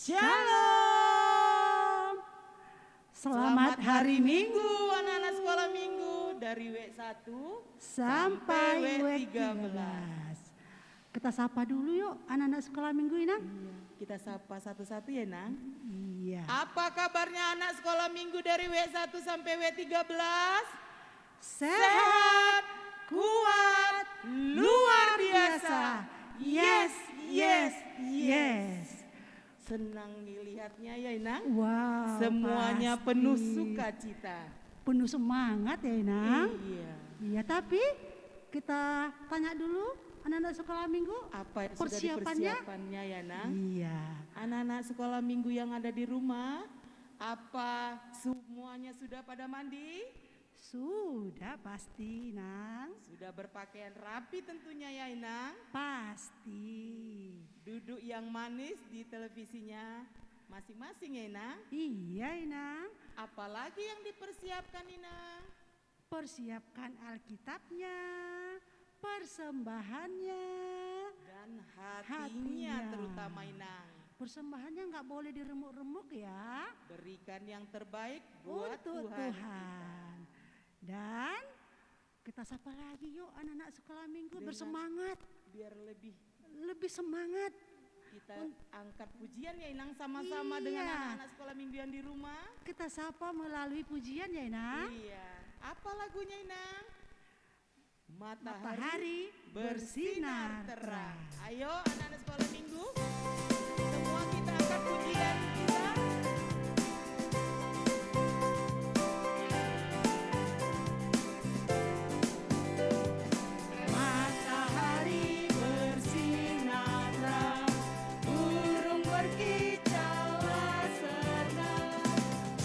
Shalom. Selamat hari Minggu anak-anak sekolah minggu dari W1 sampai W13. Kita sapa dulu yuk anak-anak sekolah minggu ini. Iya, kita sapa satu-satu ya Nang. Iya. Apa kabarnya anak sekolah minggu dari W1 sampai W13? Sehat, kuat, luar biasa. Yes, yes, yes. Senang dilihatnya ya Inang. Wow. Semuanya pasti. penuh sukacita. Penuh semangat ya Inang. Iya. Iya, tapi kita tanya dulu anak-anak sekolah minggu. Apa yang persiapannya? sudah dipersiapannya ya Nang? Iya. Anak-anak sekolah minggu yang ada di rumah, apa semuanya sudah pada mandi? Sudah pasti Nang. Sudah berpakaian rapi tentunya ya Inang. Pasti. Duduk yang manis di televisinya masing-masing ya Inang. Iya Inang. Apalagi yang dipersiapkan Inang? Persiapkan Alkitabnya, persembahannya, dan hatinya terutama Inang. Persembahannya nggak boleh diremuk-remuk ya. Berikan yang terbaik buat untuk Tuhan. Dan kita sapa lagi yuk anak-anak sekolah minggu bersemangat. Biar lebih semangat. Kita angkat pujian ya Inang sama-sama dengan anak-anak sekolah minggu yang di rumah. Kita sapa melalui pujian ya Inang. Iya. Apa lagunya Inang? Matahari bersinar terang. Ayo anak-anak sekolah minggu, semua kita angkat pujian kita. Matahari bersinar terang, burung berkicaulah senang,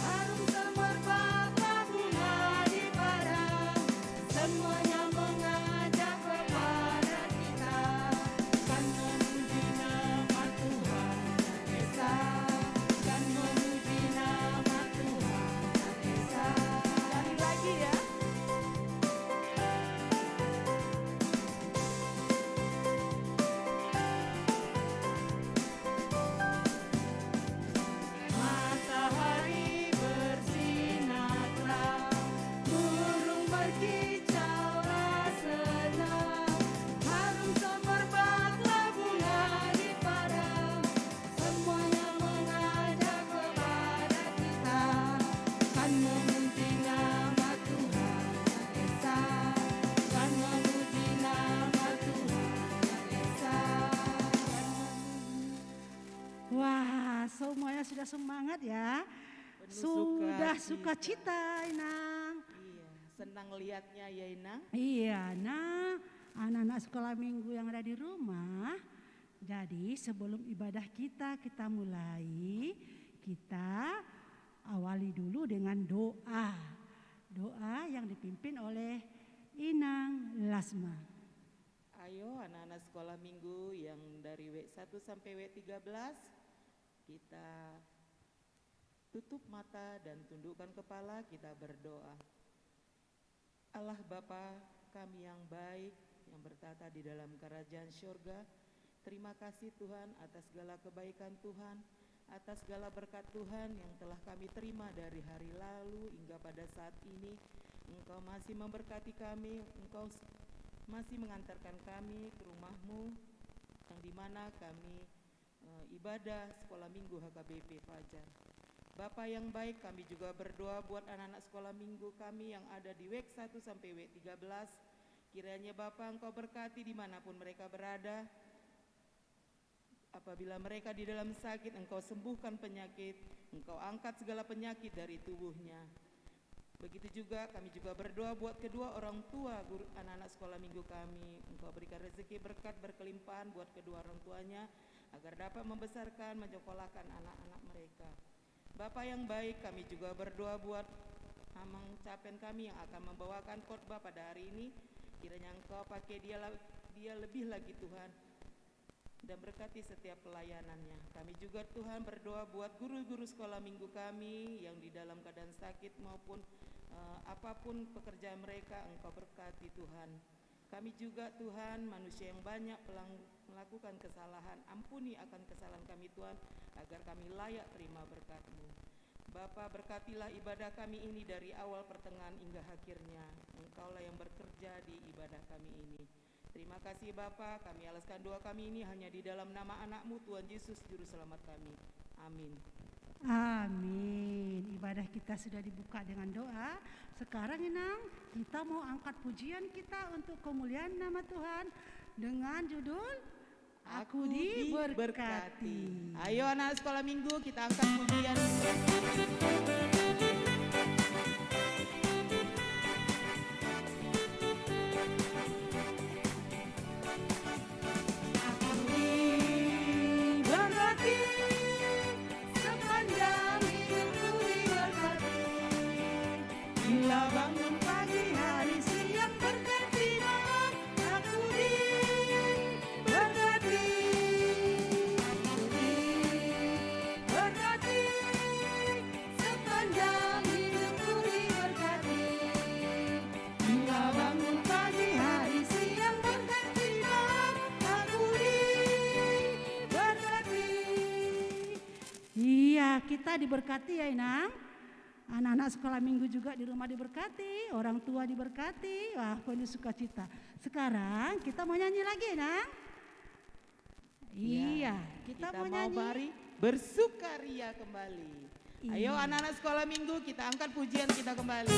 harum semerbaklah bunga di padang, semuanya mengajak kepada kita, kan memuji nama Tuhan yang Esa, kan memuji nama Tuhan yang Esa. Sekali lagi ya. Matahari bersinar terang, burung berkicaulah senang, harum semerbaklah bunga di padang, semuanya mengajak kepada kita, kan memuji nama Tuhan yang Esa, kan memuji nama Tuhan yang Esa. Wah, semuanya sudah semangat ya. Sudah sukacita, Inang. Iya, senang lihatnya ya Inang. Iya, nah anak-anak sekolah minggu yang ada di rumah. Jadi sebelum ibadah kita mulai, kita awali dulu dengan doa. Doa yang dipimpin oleh Inang Lasma. Ayo anak-anak sekolah minggu yang dari W1 sampai W13, kita tutup mata dan tundukkan kepala, kita berdoa. Allah Bapa kami yang baik, yang bertata di dalam kerajaan syurga, terima kasih Tuhan atas segala kebaikan Tuhan, atas segala berkat Tuhan yang telah kami terima dari hari lalu hingga pada saat ini. Engkau masih memberkati kami, Engkau masih mengantarkan kami ke rumah-Mu yang dimana kami ibadah sekolah minggu HKBP Fajar. Bapa yang baik, kami juga berdoa buat anak-anak sekolah minggu kami yang ada di W1 sampai W13. Kiranya Bapa Engkau berkati dimanapun mereka berada. Apabila mereka di dalam sakit, Engkau sembuhkan penyakit, Engkau angkat segala penyakit dari tubuhnya. Begitu juga kami juga berdoa buat kedua orang tua guru anak-anak sekolah minggu kami. Engkau berikan rezeki berkat berkelimpahan buat kedua orang tuanya agar dapat membesarkan, menyekolahkan anak-anak mereka. Bapa yang baik, kami juga berdoa buat Amang Capen kami yang akan membawakan khotbah pada hari ini. Kiranya Engkau pakai dia lebih lagi Tuhan, dan berkati setiap pelayanannya. Kami juga Tuhan berdoa buat guru-guru sekolah minggu kami yang di dalam keadaan sakit maupun apapun pekerjaan mereka, Engkau berkati Tuhan. Kami juga Tuhan manusia yang banyak melakukan kesalahan, ampuni akan kesalahan kami Tuhan, agar kami layak terima berkat-Mu. Bapa, berkatilah ibadah kami ini dari awal, pertengahan hingga akhirnya. Engkaulah yang bekerja di ibadah kami ini. Terima kasih Bapa, kami alaskan doa kami ini hanya di dalam nama anak-Mu Tuhan Yesus Juru Selamat kami. Amin. Amin. Ibadah kita sudah dibuka dengan doa. Sekarang Inang, kita mau angkat pujian kita untuk kemuliaan nama Tuhan dengan judul Aku Diberkati. Ayo anak sekolah minggu, kita angkat pujian. Bangun pagi hari siang berganti malam, aku diberkati. Aku diberkati, sepanjang hidupku diberkati. Bila bangun pagi hari siang berganti malam, aku diberkati. Iya, kita diberkati ya Inang. Anak-anak sekolah minggu juga di rumah diberkati, orang tua diberkati, wah penuh sukacita. Sekarang kita mau nyanyi lagi, Nang? Iya, kita mau nyanyi. Mari bersukaria kembali. Ayo anak-anak sekolah minggu, kita angkat pujian kita kembali.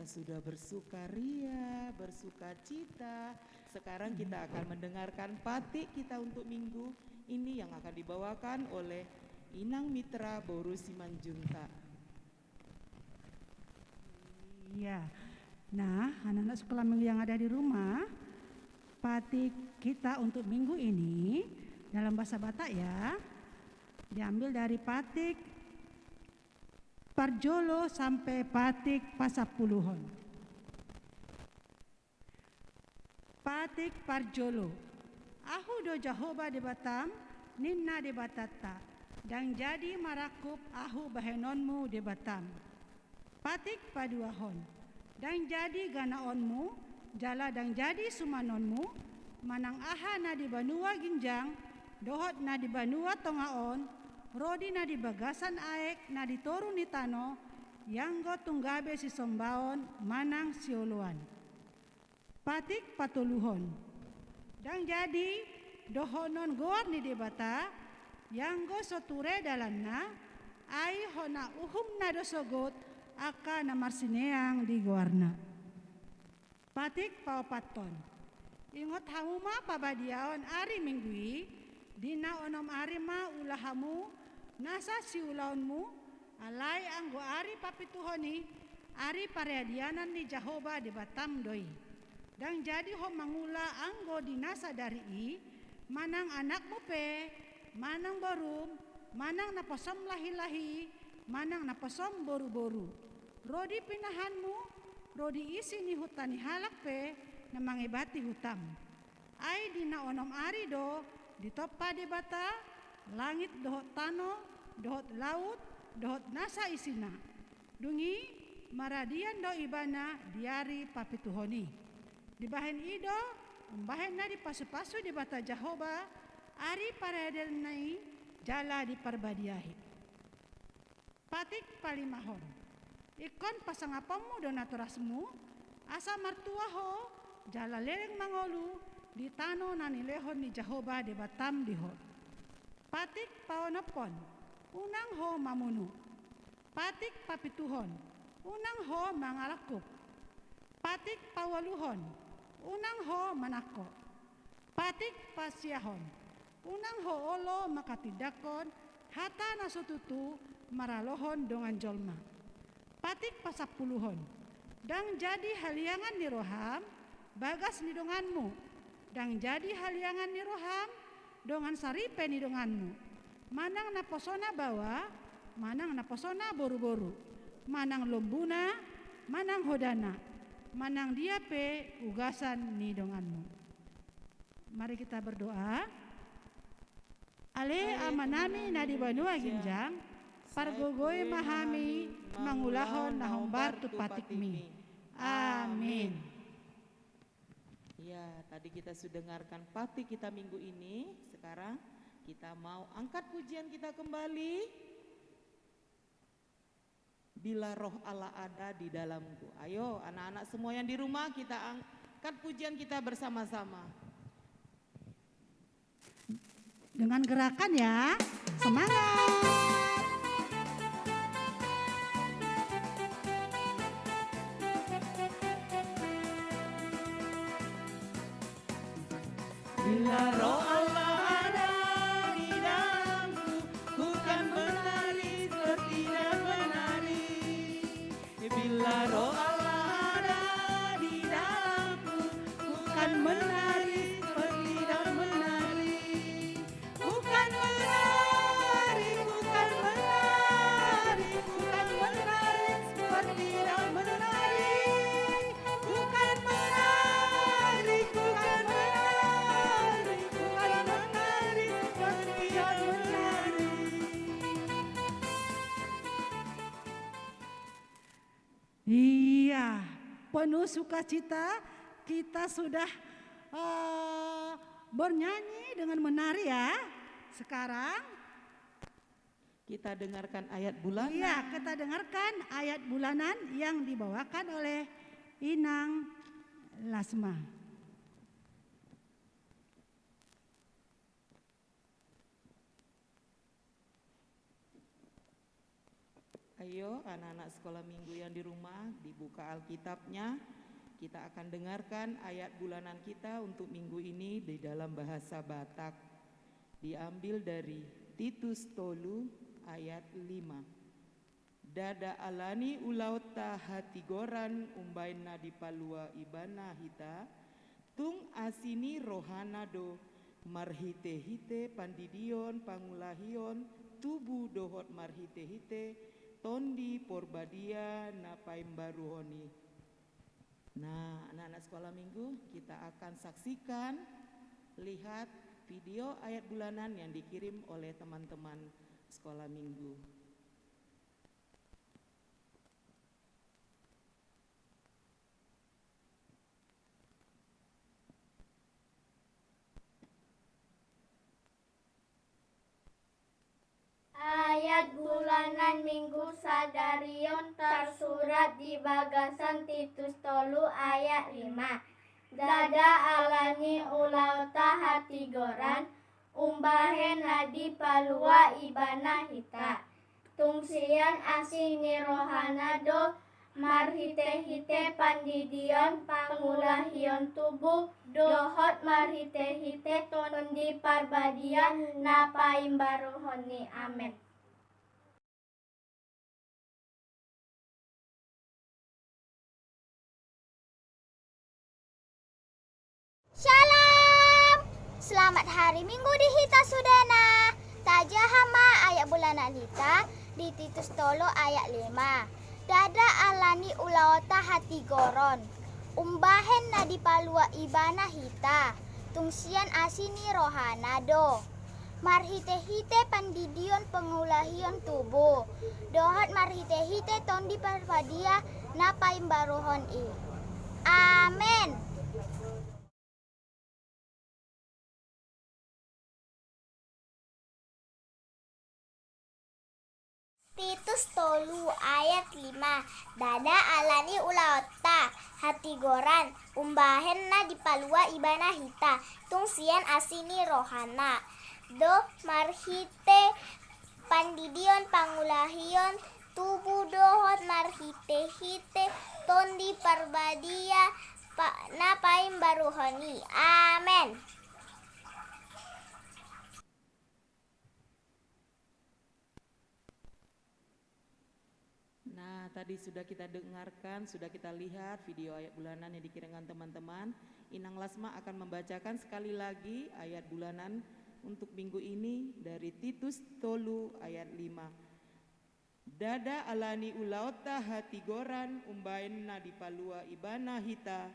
Sudah bersukaria, bersukacita. Sekarang kita akan mendengarkan batik kita untuk minggu ini yang akan dibawakan oleh Inang Mitra Boru Simanjunta. Iya. Nah, anak-anak sekolah minggu yang ada di rumah, batik kita untuk minggu ini dalam bahasa Batak ya, diambil dari batik Parjolo sampai batik Pasapuluhon. Batik Parjolo. Ahu do Jahoba di Batam, ninna di Batata, dan jadi marakup ahu bahenonmu di Batam. Batik Paduahon, dan jadi ganaonmu, jala dan jadi sumanonmu, manang aha na di Banua Ginjang, dohot na di Banua Tongaon, Rodi na di bagasan aek na di toru ni tano, yanggo tunggabe si sombaon manang sioluan. Patik patuluhon. Dan jadi dohonon goar ni debata, yanggo soture dalanna, ai hona uhum na dosogot, aka na marsineang di goarna. Patik paopaton. Ingot hamuma pabadiaon ari minggui, dina onom ari ma ulahamu, nasa siulaonmu, alay anggo ari papituhoni, ari pareadianan ni Jahoba di Batam doi. Dan jadi ho mangula anggo dinasa dari i, manang anakmu pe, manang borum, manang naposom lahi-lahi, manang naposom boru-boru. Rodi pinahanmu, rodi isi ni hutani halak pe, na mangibati hutam. Ai dina onom ari do, ditopa di bata, langit dohot tano, dohot laut, dohot nasa isina. Dungi maradian do ibana diari papituhoni. Dibahen ido, membahen na di pasu-pasu di bata Jahoba, ari paradenai jala di parbadiahi. Patik palimahon. Ikon pasangapamu donaturasmu, asa martuaho, jala lereng mangolu, di tano nanilehon ni Jahoba di Batam dihot. Patik paonopon, unang ho mamunu. Patik papituhon, unang ho mangalakup, patik pawaluhon, unang ho manako, patik pasiahon, unang ho olo makatidakon, hata nasututu maralohon dongan jolma, patik pasapuluhon, dang jadi haliangan ni roham, bagas ni donganmu, dang jadi haliangan ni roham, dongan saripe ni donganmu, manang naposona bawa, manang naposona boru-boru, manang lombuna, manang hodana, manang diape ugasan ni donganmu. Mari kita berdoa. Ale amanami nadi banua ginjang, pargogoy mahami, mangulahon nahombar tu patikmi. Amin. Ya, tadi kita sudah dengarkan patik kita minggu ini. Sekarang kita mau angkat pujian kita kembali. Bila roh Allah ada di dalamku. Ayo anak-anak semua yang di rumah, kita angkat pujian kita bersama-sama. Dengan gerakan ya, semangat. Bila roh Allah ada di dalamku, ku kan menari seperti dan menari. Bila roh Allah ada di dalamku, ku kan menari seperti dan menari. Ku kan menari, ku kan menari, ku kan menari seperti dan menari. Ku kan menari, ku kan menari, ku kan menari seperti dan menari. Iya, penuh sukacita kita sudah bernyanyi dengan menari ya. Sekarang Kita dengarkan ayat bulanan. iya, kita dengarkan ayat bulanan yang dibawakan oleh Inang Lasma. Ayo anak-anak sekolah minggu yang di rumah, dibuka Alkitabnya. Kita akan dengarkan ayat bulanan kita untuk minggu ini di dalam bahasa Batak. Diambil dari Titus Tolu ayat 5. Dada alani ulauta hatigoran umbaina di palua ibana hita, tung asini rohanado marhite-hite pandidion pangulahion tubuh dohot marhite-hite tondi porbadia napaimbaruhoni. Nah, anak-anak sekolah minggu, kita akan saksikan, lihat video ayat bulanan yang dikirim oleh teman-teman sekolah minggu. Ayat bulanan minggu sadarion tersurat di bagasan Titus Tolu ayat 5. Dada alani ulauta hatigoran umbahen nadi palua ibana hita. Tungsian asini rohanado marhite-hite pandidion pangulahion tubuh dohot marhite-hite tondi parbadian napaimbaruhoni. Amin. Shalom. Selamat hari Minggu di Hita Sudana. Taja hama ayat bulanan Hita di Titus Tolo ayat 5. Dada alani ulaota hati goron. Umbahen nadi palua ibana Hita. Tungsian asini rohanado. Marhite-hite pandidion pengulahion tubuh. Dohot marhite-hite tondi parpadia napaimbaruhon i. Amin. Titus Tolu ayat 5. Dada alani ulaota hati goran umbahen na di palua ibana hita tungsian asini rohana do marhite pandidion pangulahion tubuh dohot marhite-hite tondi parbadia napaim baruhoni. Amin. Nah, tadi sudah kita dengarkan, sudah kita lihat video ayat bulanan yang dikirimkan teman-teman. Inang Lasma akan membacakan sekali lagi ayat bulanan untuk minggu ini dari Titus tolu ayat 5. Dada alani ulauta hati goran umbaenna di palua ibana hita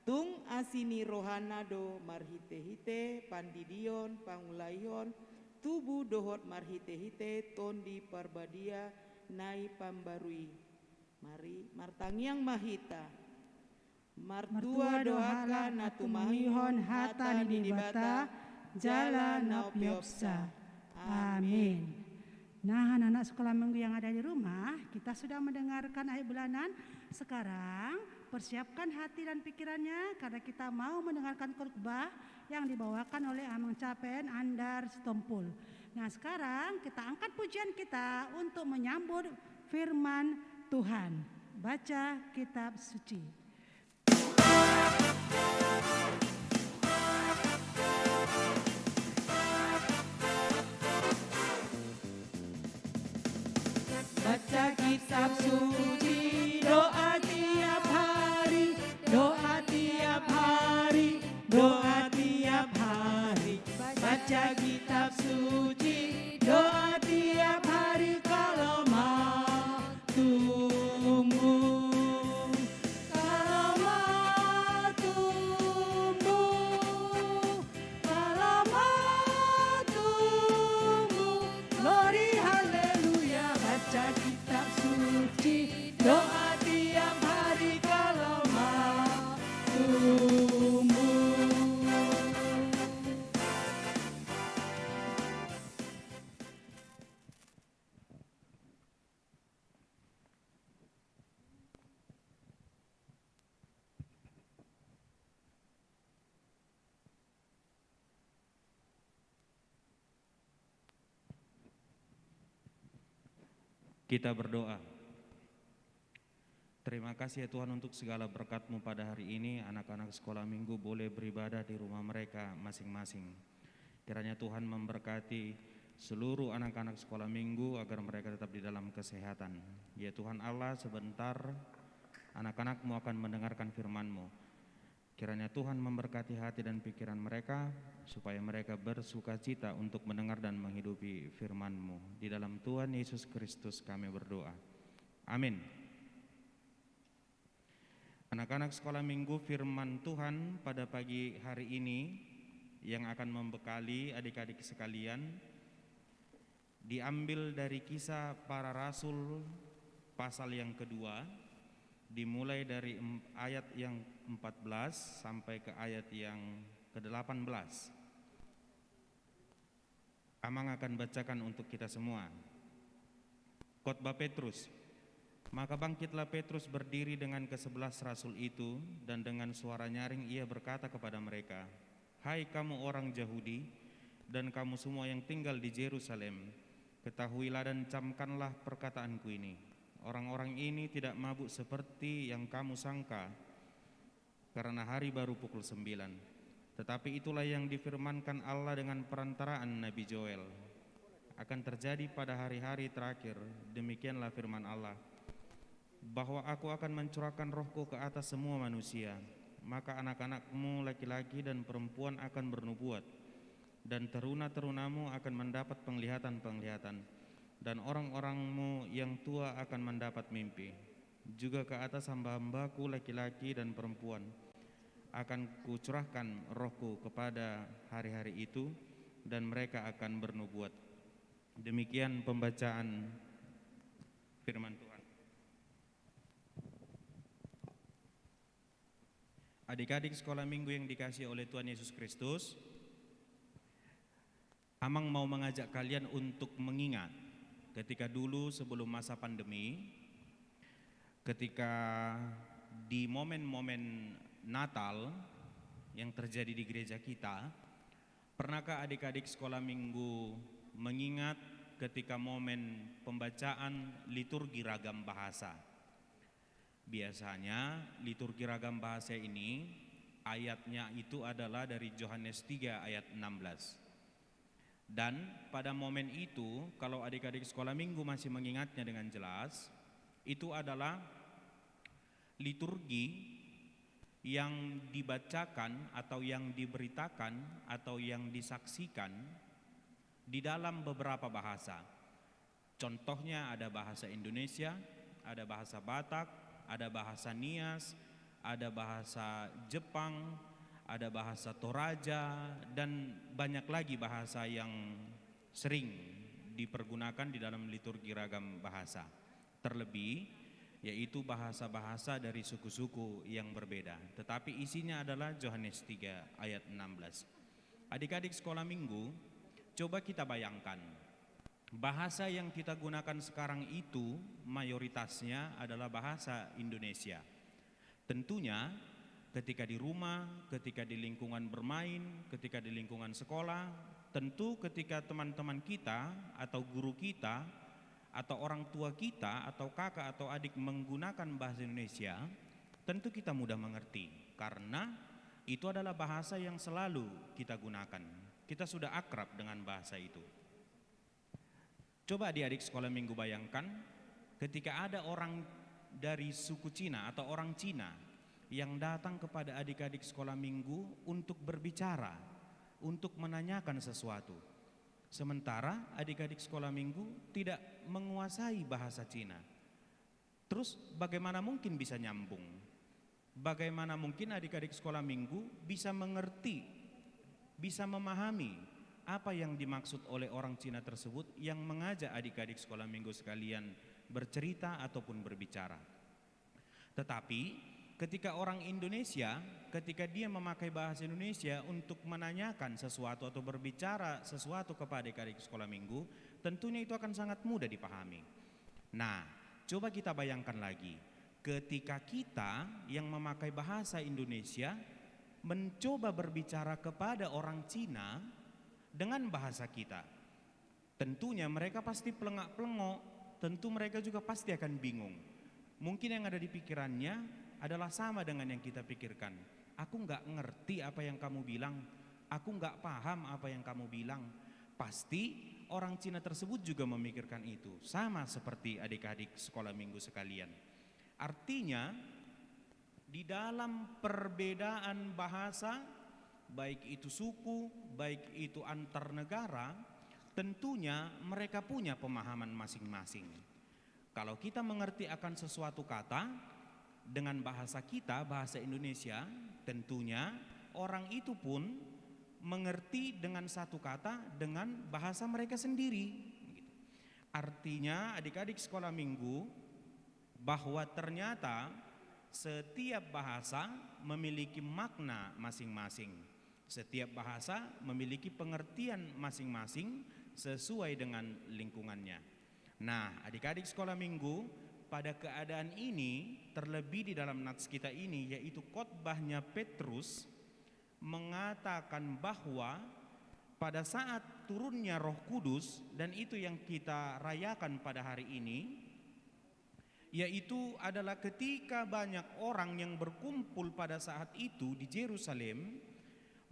tung asini rohanado marhite-hite pandidion pangulaion tubuh dohot marhite-hite tondi parbadia nai pambarui. Mari martangiang mahita martua dohaka natumahihon hata nidibata jala naupiopsa. Amin. Nah, anak-anak sekolah minggu yang ada di rumah, kita sudah mendengarkan ayat bulanan. Sekarang persiapkan hati dan pikirannya karena kita mau mendengarkan khotbah yang dibawakan oleh Amang Capen Andar Sitompul. Nah, sekarang kita angkat pujian kita untuk menyambut firman Tuhan. Baca kitab suci. Baca kitab suci, doa tiap hari, doa tiap hari, doa tiap hari. Baca kitab suci, doa tiap hari kalau mau tumbuh. Kalau mau tumbuh, kalau mau tumbuh. Glory haleluya, baca kitab suci, doa tiap hari kalau mau tumbuh. Kita berdoa. Terima kasih ya Tuhan untuk segala berkat-Mu pada hari ini. Anak-anak sekolah minggu boleh beribadah di rumah mereka masing-masing. Kiranya Tuhan memberkati seluruh anak-anak sekolah minggu agar mereka tetap di dalam kesehatan. Ya Tuhan Allah, sebentar anak-anak-Mu akan mendengarkan firman-Mu. Kiranya Tuhan memberkati hati dan pikiran mereka supaya mereka bersuka cita untuk mendengar dan menghidupi firman-Mu. Di dalam Tuhan Yesus Kristus kami berdoa. Amin. Anak-anak sekolah minggu, firman Tuhan pada pagi hari ini yang akan membekali adik-adik sekalian diambil dari Kisah Para Rasul pasal yang kedua, dimulai dari ayat yang 14 sampai ke ayat yang ke-18. Amang akan bacakan untuk kita semua. Khotbah Petrus. Maka bangkitlah Petrus berdiri dengan ke-11 rasul itu, dan dengan suara nyaring ia berkata kepada mereka, "Hai kamu orang Yahudi dan kamu semua yang tinggal di Yerusalem, ketahuilah dan camkanlah perkataanku ini. Orang-orang ini tidak mabuk seperti yang kamu sangka, karena hari baru pukul 9. Tetapi itulah yang difirmankan Allah dengan perantaraan Nabi Joel. Akan terjadi pada hari-hari terakhir, demikianlah firman Allah, bahwa aku akan mencurahkan rohku ke atas semua manusia. Maka anak-anakmu laki-laki dan perempuan akan bernubuat, dan teruna-terunamu akan mendapat penglihatan-penglihatan, dan orang-orangmu yang tua akan mendapat mimpi. Juga ke atas hamba-hambaku laki-laki dan perempuan akan kucurahkan rohku kepada hari-hari itu, dan mereka akan bernubuat." Demikian pembacaan firman Tuhan. Adik-adik sekolah minggu yang dikasihi oleh Tuhan Yesus Kristus, Amang mau mengajak kalian untuk mengingat ketika dulu sebelum masa pandemi, ketika di momen-momen Natal yang terjadi di gereja kita, pernahkah adik-adik sekolah minggu mengingat ketika momen pembacaan liturgi ragam bahasa. Biasanya liturgi ragam bahasa ini ayatnya itu adalah dari Yohanes 3 ayat 16. Dan pada momen itu, kalau adik-adik sekolah minggu masih mengingatnya dengan jelas, itu adalah liturgi yang dibacakan atau yang diberitakan atau yang disaksikan di dalam beberapa bahasa. Contohnya ada bahasa Indonesia, ada bahasa Batak, ada bahasa Nias, ada bahasa Jepang, ada bahasa Toraja, dan banyak lagi bahasa yang sering dipergunakan di dalam liturgi ragam bahasa. Terlebih yaitu bahasa-bahasa dari suku-suku yang berbeda. Tetapi isinya adalah Yohanes 3 ayat 16. Adik-adik sekolah minggu, coba kita bayangkan, bahasa yang kita gunakan sekarang itu mayoritasnya adalah bahasa Indonesia. Tentunya ketika di rumah, ketika di lingkungan bermain, ketika di lingkungan sekolah, tentu ketika teman-teman kita atau guru kita atau orang tua kita atau kakak atau adik menggunakan bahasa Indonesia, tentu kita mudah mengerti karena itu adalah bahasa yang selalu kita gunakan. Kita sudah akrab dengan bahasa itu. Coba adik-adik sekolah minggu bayangkan ketika ada orang dari suku Cina atau orang Cina yang datang kepada adik-adik sekolah minggu untuk berbicara, untuk menanyakan sesuatu. Sementara adik-adik sekolah minggu tidak menguasai bahasa Cina. Terus bagaimana mungkin bisa nyambung? Bagaimana mungkin adik-adik sekolah minggu bisa mengerti, bisa memahami apa yang dimaksud oleh orang Cina tersebut yang mengajak adik-adik sekolah minggu sekalian bercerita ataupun berbicara. Tetapi ketika orang Indonesia, ketika dia memakai bahasa Indonesia untuk menanyakan sesuatu atau berbicara sesuatu kepada adik-adik sekolah minggu, tentunya itu akan sangat mudah dipahami. Nah, coba kita bayangkan lagi, ketika kita yang memakai bahasa Indonesia mencoba berbicara kepada orang Cina dengan bahasa kita, tentunya mereka pasti pelengak-pelengok, tentu mereka juga pasti akan bingung. Mungkin yang ada di pikirannya adalah sama dengan yang kita pikirkan. Aku nggak ngerti apa yang kamu bilang, aku nggak paham apa yang kamu bilang. Pasti orang Cina tersebut juga memikirkan itu, sama seperti adik-adik sekolah minggu sekalian. Artinya di dalam perbedaan bahasa, baik itu suku, baik itu antar negara, tentunya mereka punya pemahaman masing-masing. Kalau kita mengerti akan sesuatu kata dengan bahasa kita, bahasa Indonesia, tentunya orang itu pun mengerti dengan satu kata dengan bahasa mereka sendiri. Artinya adik-adik sekolah minggu bahwa ternyata setiap bahasa memiliki makna masing-masing. Setiap bahasa memiliki pengertian masing-masing sesuai dengan lingkungannya. Nah, adik-adik sekolah minggu, pada keadaan ini, terlebih di dalam nats kita ini, yaitu khotbahnya Petrus mengatakan bahwa pada saat turunnya Roh Kudus, dan itu yang kita rayakan pada hari ini, yaitu adalah ketika banyak orang yang berkumpul pada saat itu di Yerusalem,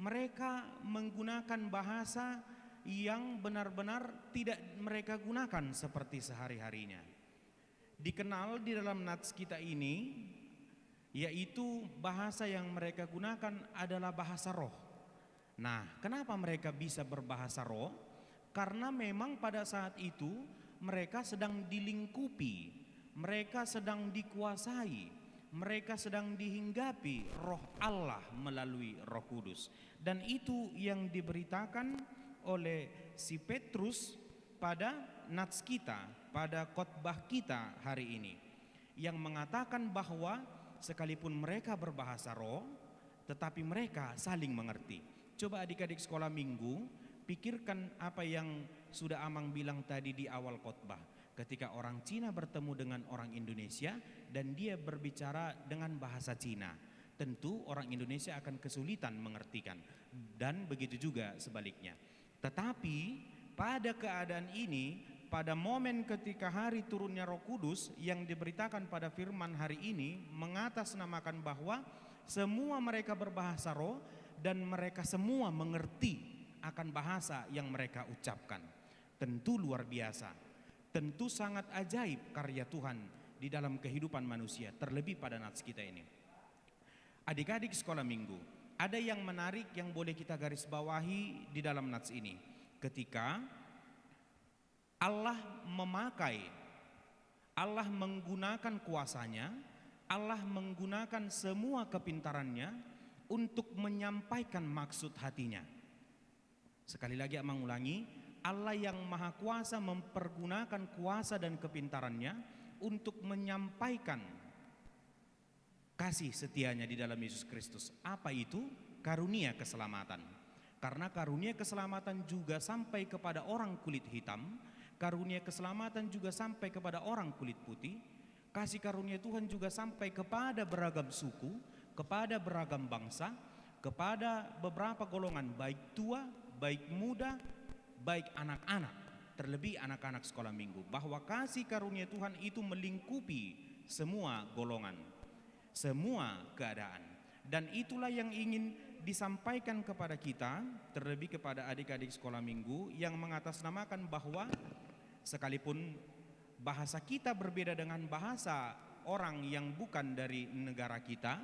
mereka menggunakan bahasa yang benar-benar tidak mereka gunakan seperti sehari-harinya. Dikenal di dalam nats kita ini, yaitu bahasa yang mereka gunakan adalah bahasa roh. Nah, kenapa mereka bisa berbahasa roh? Karena memang pada saat itu mereka sedang dilingkupi, mereka sedang dikuasai, mereka sedang dihinggapi roh Allah melalui Roh Kudus. Dan itu yang diberitakan oleh si Petrus pada nats kita, pada khotbah kita hari ini, yang mengatakan bahwa sekalipun mereka berbahasa roh, tetapi mereka saling mengerti. Coba adik-adik sekolah minggu pikirkan apa yang sudah Amang bilang tadi di awal khotbah. Ketika orang Cina bertemu dengan orang Indonesia dan dia berbicara dengan bahasa Cina, tentu orang Indonesia akan kesulitan mengertikan, dan begitu juga sebaliknya. Tetapi pada keadaan ini, pada momen ketika hari turunnya Roh Kudus yang diberitakan pada firman hari ini mengatasnamakan bahwa semua mereka berbahasa roh dan mereka semua mengerti akan bahasa yang mereka ucapkan. Tentu luar biasa, tentu sangat ajaib karya Tuhan di dalam kehidupan manusia, terlebih pada nats kita ini. Adik-adik sekolah minggu, ada yang menarik yang boleh kita garis bawahi di dalam nats ini. Ketika Allah menggunakan kuasanya, Allah menggunakan semua kepintarannya untuk menyampaikan maksud hatinya. Sekali lagi Amang ulangi, Allah yang maha kuasa mempergunakan kuasa dan kepintarannya untuk menyampaikan kasih setianya di dalam Yesus Kristus. Apa itu? Karunia keselamatan. Karena karunia keselamatan juga sampai kepada orang kulit hitam, karunia keselamatan juga sampai kepada orang kulit putih, kasih karunia Tuhan juga sampai kepada beragam suku, kepada beragam bangsa, kepada beberapa golongan baik tua, baik muda, baik anak-anak, terlebih anak-anak sekolah minggu, bahwa kasih karunia Tuhan itu melingkupi semua golongan, semua keadaan. Dan itulah yang ingin disampaikan kepada kita, terlebih kepada adik-adik sekolah minggu yang mengatasnamakan bahwa sekalipun bahasa kita berbeda dengan bahasa orang yang bukan dari negara kita,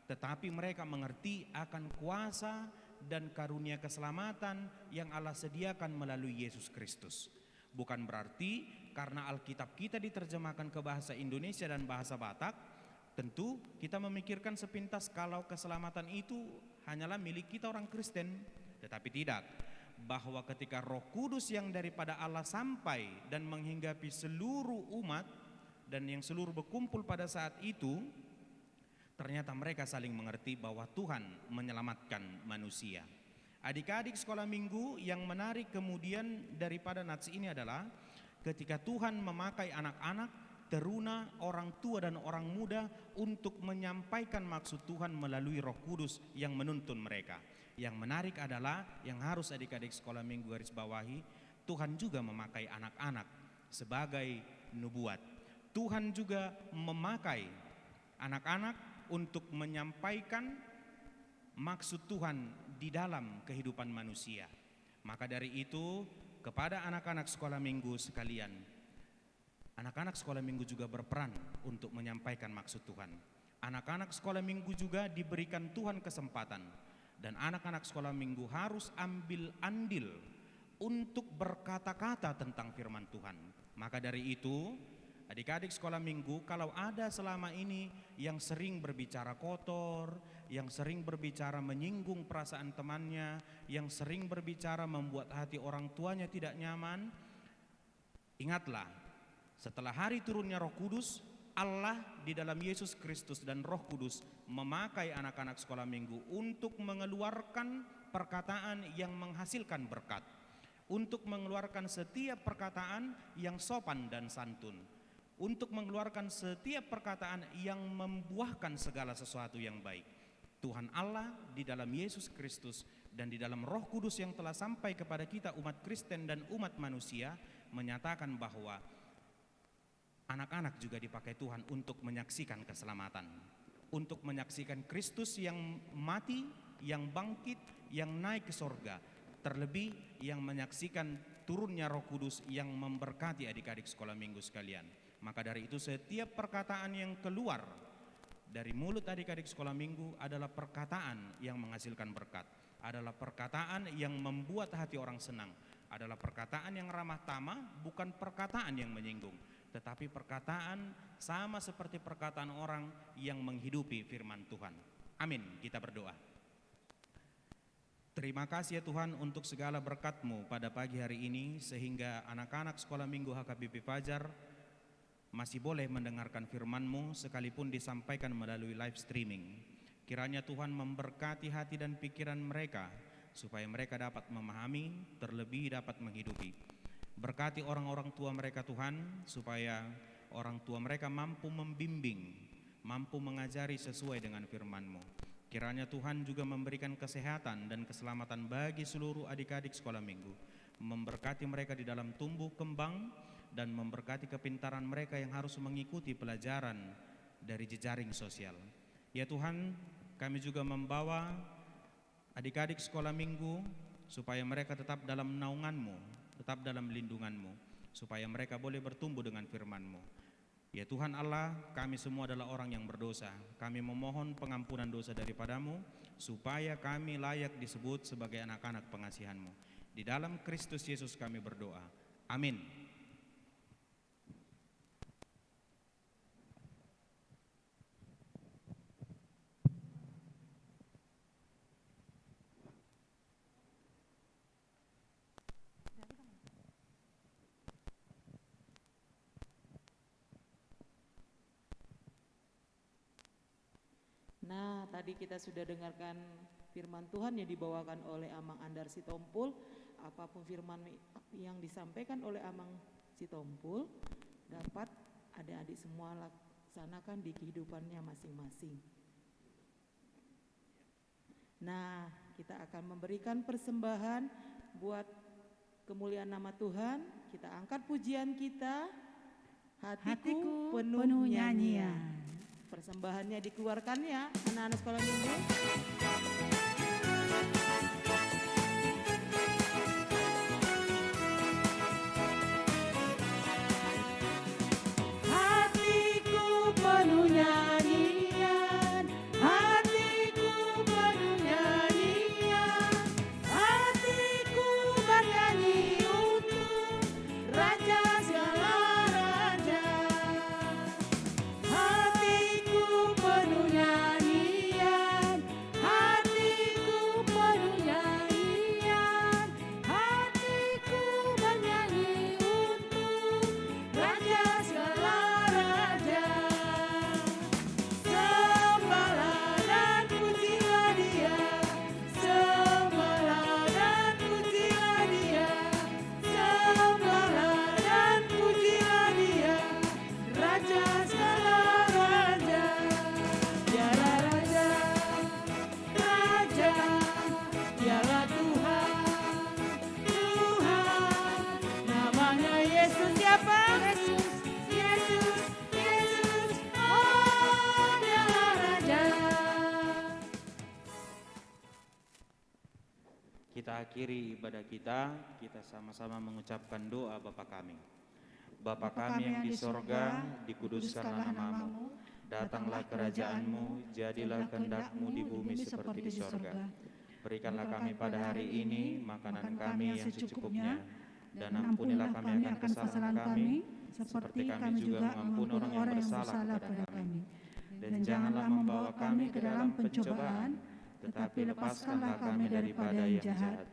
tetapi mereka mengerti akan kuasa dan karunia keselamatan yang Allah sediakan melalui Yesus Kristus. Bukan berarti karena Alkitab kita diterjemahkan ke bahasa Indonesia dan bahasa Batak, tentu kita memikirkan sepintas kalau keselamatan itu hanyalah milik kita orang Kristen. Tetapi tidak, bahwa ketika Roh Kudus yang daripada Allah sampai dan menghinggapi seluruh umat dan yang seluruh berkumpul pada saat itu, ternyata mereka saling mengerti bahwa Tuhan menyelamatkan manusia. Adik-adik sekolah minggu, yang menarik kemudian daripada nats ini adalah ketika Tuhan memakai anak-anak, teruna, orang tua dan orang muda untuk menyampaikan maksud Tuhan melalui Roh Kudus yang menuntun mereka. Yang menarik adalah yang harus adik-adik sekolah minggu garis bawahi, Tuhan juga memakai anak-anak sebagai nubuat. Tuhan juga memakai anak-anak untuk menyampaikan maksud Tuhan di dalam kehidupan manusia. Maka dari itu, kepada anak-anak sekolah minggu sekalian, anak-anak sekolah minggu juga berperan untuk menyampaikan maksud Tuhan. Anak-anak sekolah minggu juga diberikan Tuhan kesempatan, dan anak-anak sekolah minggu harus ambil andil untuk berkata-kata tentang firman Tuhan. Maka dari itu, adik-adik sekolah minggu, kalau ada selama ini yang sering berbicara kotor, yang sering berbicara menyinggung perasaan temannya, yang sering berbicara membuat hati orang tuanya tidak nyaman, ingatlah, setelah hari turunnya Roh Kudus, Allah di dalam Yesus Kristus dan Roh Kudus memakai anak-anak sekolah minggu untuk mengeluarkan perkataan yang menghasilkan berkat, untuk mengeluarkan setiap perkataan yang sopan dan santun, untuk mengeluarkan setiap perkataan yang membuahkan segala sesuatu yang baik. Tuhan Allah di dalam Yesus Kristus dan di dalam Roh Kudus yang telah sampai kepada kita umat Kristen dan umat manusia menyatakan bahwa anak-anak juga dipakai Tuhan untuk menyaksikan keselamatan, untuk menyaksikan Kristus yang mati, yang bangkit, yang naik ke sorga, terlebih yang menyaksikan turunnya Roh Kudus yang memberkati adik-adik sekolah minggu sekalian. Maka dari itu setiap perkataan yang keluar dari mulut adik-adik sekolah minggu adalah perkataan yang menghasilkan berkat, adalah perkataan yang membuat hati orang senang, adalah perkataan yang ramah tamah, bukan perkataan yang menyinggung, tetapi perkataan sama seperti perkataan orang yang menghidupi firman Tuhan. Amin. Kita berdoa. Terima kasih ya Tuhan untuk segala berkat-Mu pada pagi hari ini, sehingga anak-anak sekolah minggu HKBP Fajar masih boleh mendengarkan firman-Mu sekalipun disampaikan melalui live streaming. Kiranya Tuhan memberkati hati dan pikiran mereka supaya mereka dapat memahami, terlebih dapat menghidupi. Berkati orang-orang tua mereka Tuhan, supaya orang tua mereka mampu membimbing, mampu mengajari sesuai dengan firman-Mu. Kiranya Tuhan juga memberikan kesehatan dan keselamatan bagi seluruh adik-adik sekolah minggu. memberkati mereka di dalam tumbuh kembang, dan memberkati kepintaran mereka yang harus mengikuti pelajaran dari jejaring sosial. Ya Tuhan, kami juga membawa adik-adik sekolah minggu supaya mereka tetap dalam naungan-Mu, tetap dalam lindungan-Mu, supaya mereka boleh bertumbuh dengan firman-Mu. Ya Tuhan Allah, kami semua adalah orang yang berdosa. Kami memohon pengampunan dosa daripada-Mu, supaya kami layak disebut sebagai anak-anak pengasihan-Mu. Di dalam Kristus Yesus kami berdoa. Amin. Nah, tadi kita sudah dengarkan firman Tuhan yang dibawakan oleh Amang Andar Sitompul. Apapun firman yang disampaikan oleh Amang Sitompul dapat adik-adik semua laksanakan di kehidupannya masing-masing. Nah, kita akan memberikan persembahan buat kemuliaan nama Tuhan. Kita angkat pujian kita, hatiku penuh nyanyian. Persembahannya dikeluarkan ya, anak-anak sekolah minggu. Hatiku penuh nyanyian, hatiku penuh nyanyian, hatiku bernyanyi untuk Raja segala raja. Hatiku penuh nyanyian, hatiku penuh nyanyian, hatiku bernyanyi untuk Raja segala raja. Sembahlah dan pujilah Dia, sembahlah dan pujilah Dia, sembahlah dan pujilah Dia, Raja segala raja. Dialah Raja, Raja, Dialah Tuhan, Tuhan. Namanya Yesus siapa? Yesus, Yesus, Yesus. Oh, Dialah Raja. Kita akhiri ibadah kita sama-sama mengucapkan doa Bapa kami. Bapa kami yang di sorga, dikuduskanlah namamu, datanglah kerajaan-Mu, jadilah kehendak-Mu di bumi seperti di sorga. Berikanlah kami pada hari ini makanan kami yang secukupnya, dan ampunilah kami akan kesalahan kami, seperti kami juga mengampuni orang yang bersalah kepada kami. Dan janganlah membawa kami ke dalam pencobaan, tetapi lepaskanlah kami daripada yang jahat.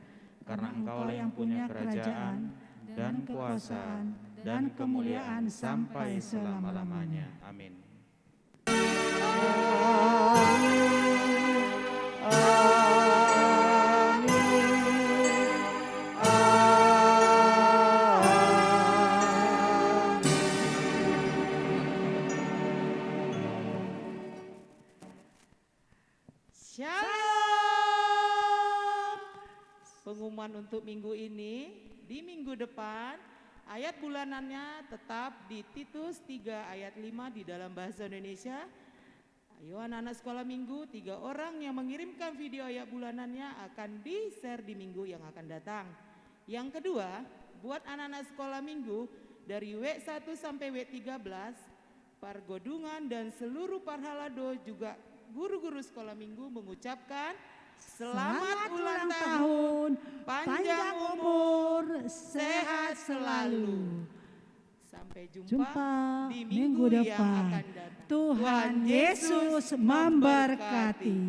Karena Engkaulah yang punya kerajaan, dan kuasa, dan kemuliaan sampai selama-lamanya. Amin. Shalom. Pengumuman untuk minggu ini, di minggu depan ayat bulanannya tetap di Titus 3 ayat 5 di dalam bahasa Indonesia. Ayo anak-anak sekolah minggu, 3 orang yang mengirimkan video ayat bulanannya akan di-share di minggu yang akan datang. Yang kedua, buat anak-anak sekolah minggu dari W1 sampai W13, Pargodungan dan seluruh Parhalado juga guru-guru sekolah minggu mengucapkan selamat ulang tahun, panjang umur, sehat selalu. Sampai jumpa di minggu yang akan datang. Tuhan Yesus memberkati.